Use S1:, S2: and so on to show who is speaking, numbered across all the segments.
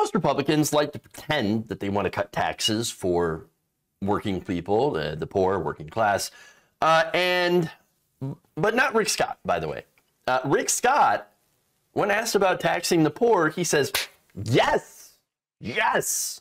S1: most Republicans like to pretend that they want to cut taxes for working people, the poor, working class, but not Rick Scott, by the way. Rick Scott, when asked about taxing the poor, he says, yes, yes.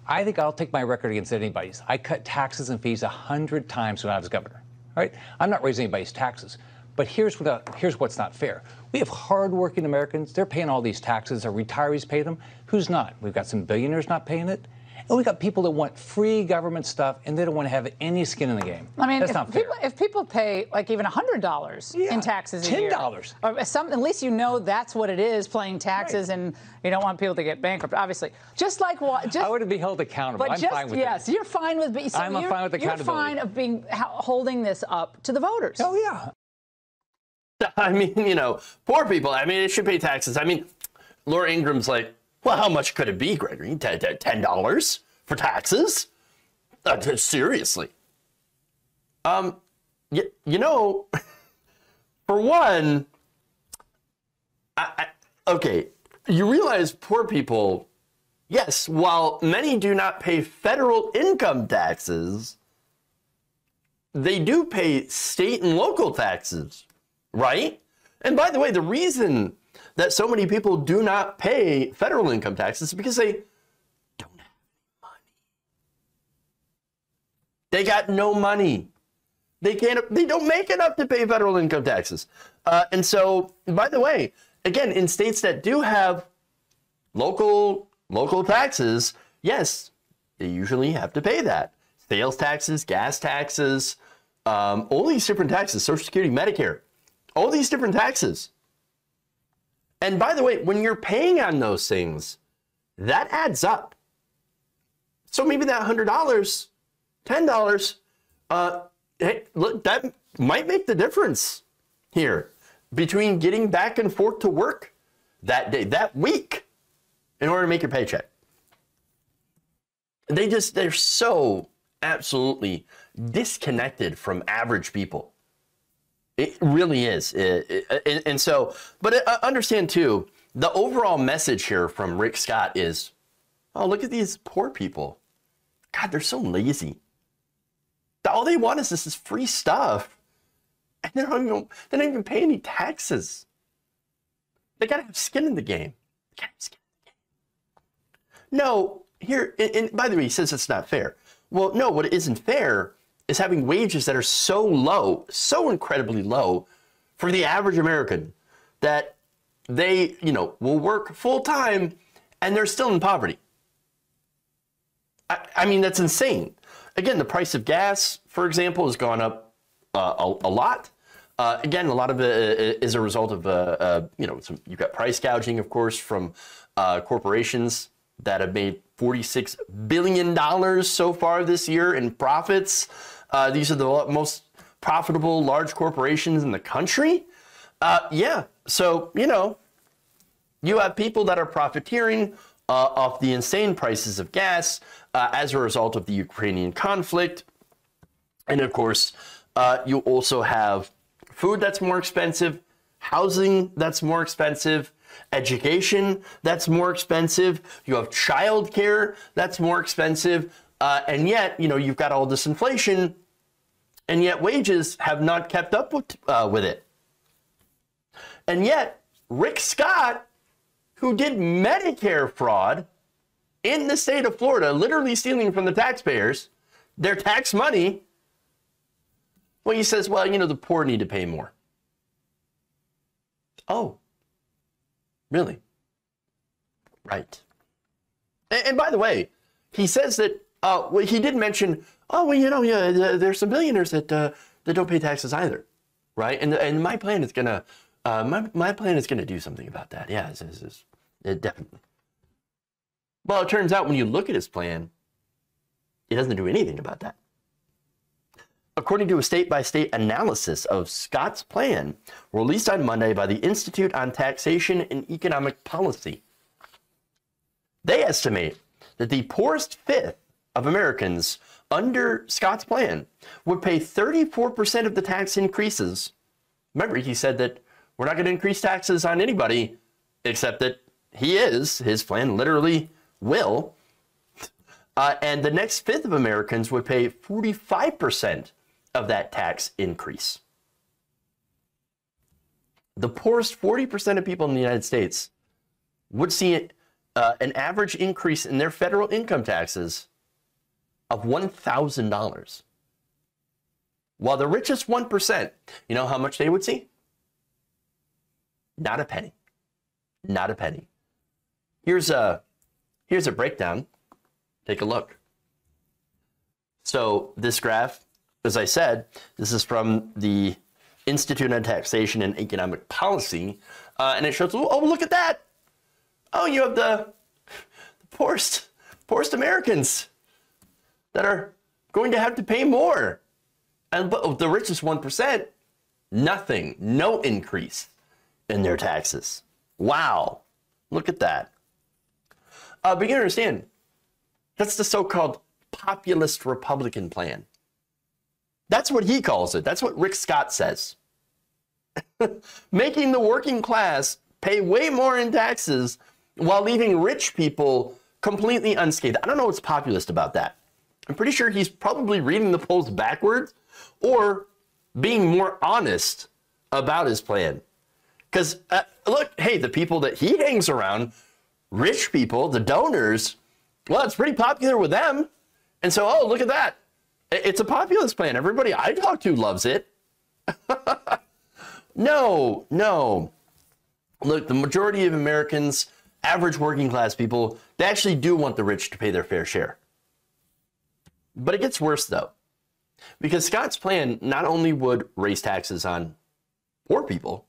S2: I think I'll take my record against anybody's. I cut taxes and fees 100 times when I was governor. All right, I'm not raising anybody's taxes, but here's what's not fair. We have hardworking Americans. They're paying all these taxes. Our retirees pay them. Who's not? We've got some billionaires not paying it. And we've got people that want free government stuff, and they don't want to have any skin in the game.
S3: I mean,
S2: that's not fair.
S3: If people pay like even $100 in taxes a year,
S2: $10,
S3: or at least you know that's what it is, paying taxes, right. And you don't want people to get bankrupt. Obviously, just like what?
S2: I would be held accountable. I'm fine with
S3: yes, you're fine with. So
S2: I'm fine with accountability.
S3: You're fine of holding this up to the voters.
S2: Oh yeah.
S1: I mean, you know, poor people. I mean, it should pay taxes. I mean, Laura Ingram's like, well, how much could it be, Gregory? $10 for taxes? Seriously. You know, for one, okay, you realize poor people, yes, while many do not pay federal income taxes, they do pay state and local taxes, right? And by the way, the reason that so many people do not pay federal income taxes is because they don't have money. They got no money. They don't make enough to pay federal income taxes. And so, by the way, again, in states that do have local taxes, yes, they usually have to pay that. Sales taxes, gas taxes, all these different taxes, Social Security, Medicare, all these different taxes. And by the way, when you're paying on those things, that adds up. So maybe that $100, $10, hey, look, that might make the difference here between getting back and forth to work that day, that week, in order to make your paycheck. They're so absolutely disconnected from average people. It really is. And so, but understand too, the overall message here from Rick Scott is, oh, look at these poor people. God, they're so lazy. All they want is this free stuff. And they don't even pay any taxes. They got to have skin in the game. No, here, and by the way, he says it's not fair. Well, no, what isn't fair is having wages that are so low, so incredibly low for the average American that they, will work full time and they're still in poverty. I mean, that's insane. Again, the price of gas, for example, has gone up a lot. Again, a lot of it is a result of, you've got price gouging, of course, from corporations that have made $46 billion so far this year in profits. These are the most profitable large corporations in the country. So, you have people that are profiteering off the insane prices of gas as a result of the Ukrainian conflict. And of course, you also have food that's more expensive, housing that's more expensive, education that's more expensive, you have childcare that's more expensive, and yet, you've got all this inflation, and yet wages have not kept up with it. And yet, Rick Scott, who did Medicare fraud in the state of Florida, literally stealing from the taxpayers their tax money, well, he says, well, the poor need to pay more. Oh, really? Right. And by the way, he says that, well, he did mention, oh, well, there's some billionaires that don't pay taxes either, right? And my plan is gonna, my plan is gonna do something about that. Yeah, it definitely. Well, it turns out when you look at his plan, it doesn't do anything about that. According to a state-by-state analysis of Scott's plan, released on Monday by the Institute on Taxation and Economic Policy, they estimate that the poorest fifth of Americans under Scott's plan would pay 34% of the tax increases. Remember, he said that we're not going to increase taxes on anybody except that his plan literally will. And the next fifth of Americans would pay 45% of that tax increase. The poorest 40% of people in the United States would see an average increase in their federal income taxes of $1,000. While the richest 1%, you know how much they would see? Not a penny. Not a penny. Here's a breakdown. Take a look. So this graph, as I said, this is from the Institute on Taxation and Economic Policy, and it shows, oh, look at that. Oh, you have the poorest Americans that are going to have to pay more. And but the richest 1%, nothing, no increase in their taxes. Wow, look at that. But you understand, that's the so-called populist Republican plan. That's what he calls it. That's what Rick Scott says. Making the working class pay way more in taxes while leaving rich people completely unscathed. I don't know what's populist about that. I'm pretty sure he's probably reading the polls backwards or being more honest about his plan. Because look, hey, the people that he hangs around, rich people, the donors, well, it's pretty popular with them. And so, oh, look at that. It's a populist plan. Everybody I talk to loves it. No. Look, the majority of Americans, average working class people, they actually do want the rich to pay their fair share. But it gets worse, though, because Scott's plan not only would raise taxes on poor people,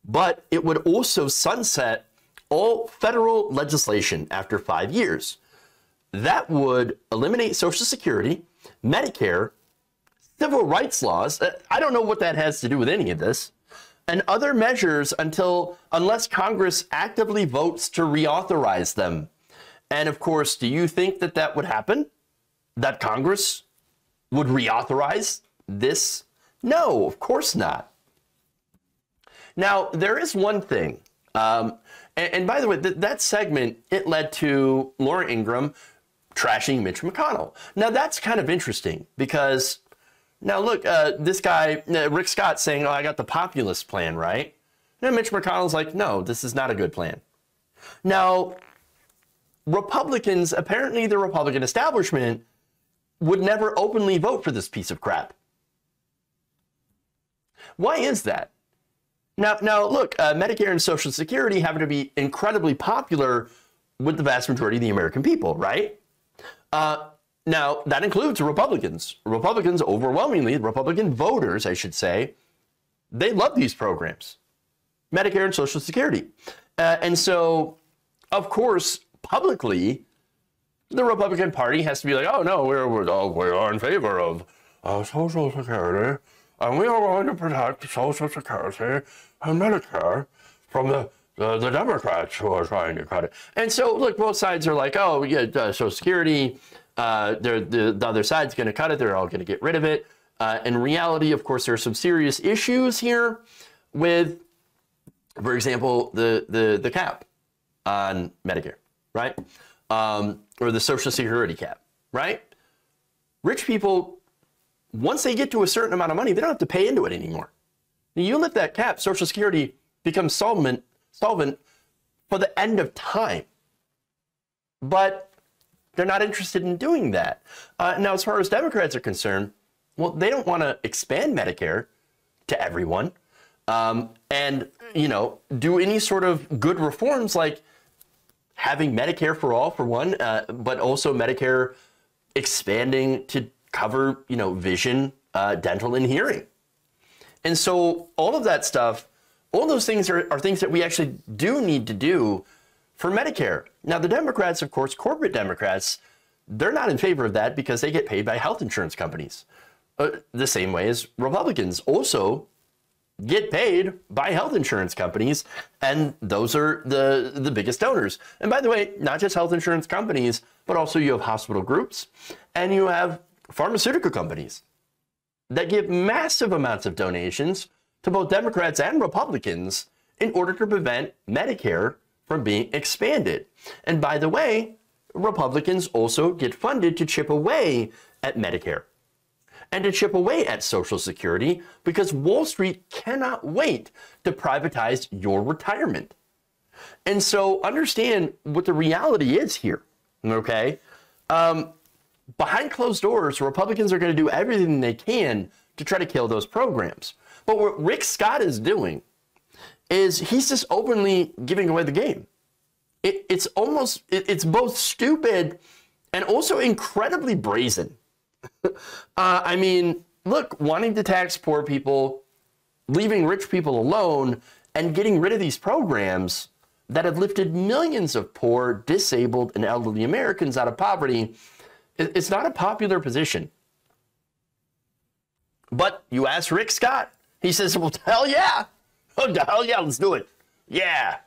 S1: but it would also sunset all federal legislation after 5 years. That would eliminate Social Security, Medicare, civil rights laws. I don't know what that has to do with any of this. And other measures unless Congress actively votes to reauthorize them. And of course, do you think that that would happen? That Congress would reauthorize this? No, of course not. Now, there is one thing. And by the way, that segment, it led to Laura Ingraham trashing Mitch McConnell. Now, that's kind of interesting because, now look, this guy, Rick Scott, saying, oh, I got the populist plan, right? Now, Mitch McConnell's like, no, this is not a good plan. Now, Republicans, apparently the Republican establishment, would never openly vote for this piece of crap. Why is that? Now look, Medicare and Social Security happen to be incredibly popular with the vast majority of the American people, right? Now, that includes Republicans. Republicans, overwhelmingly, Republican voters, I should say, they love these programs, Medicare and Social Security. And so, of course, publicly, the Republican Party has to be like, oh, no, we are in favor of Social Security, and we are going to protect Social Security and Medicare from the Democrats who are trying to cut it. And so, look, both sides are like, oh, yeah, Social Security, the other side's going to cut it. They're all going to get rid of it. In reality, of course, there are some serious issues here with, for example, the cap on Medicare, right? Or the Social Security cap, right? Rich people, once they get to a certain amount of money, they don't have to pay into it anymore. You lift that cap, Social Security becomes solvent for the end of time. But they're not interested in doing that. Now, as far as Democrats are concerned, well, they don't want to expand Medicare to everyone and, do any sort of good reforms like having Medicare for all, for one, but also Medicare expanding to cover, vision, dental, and hearing. And so all of that stuff, all those things are things that we actually do need to do for Medicare. Now, the Democrats, of course, corporate Democrats, they're not in favor of that because they get paid by health insurance companies. The same way as Republicans also get paid by health insurance companies, and those are the biggest donors. And by the way, not just health insurance companies, but also you have hospital groups and you have pharmaceutical companies that give massive amounts of donations to both Democrats and Republicans in order to prevent Medicare from being expanded. And by the way, Republicans also get funded to chip away at Medicare and to chip away at Social Security because Wall Street cannot wait to privatize your retirement. And so understand what the reality is here, okay? Behind closed doors, Republicans are going to do everything they can to try to kill those programs. But what Rick Scott is doing is he's just openly giving away the game. It's both stupid and also incredibly brazen. I mean, look, wanting to tax poor people, leaving rich people alone, and getting rid of these programs that have lifted millions of poor, disabled, and elderly Americans out of poverty, it's not a popular position. But you ask Rick Scott, he says, well, hell yeah. Oh, hell yeah, let's do it. Yeah.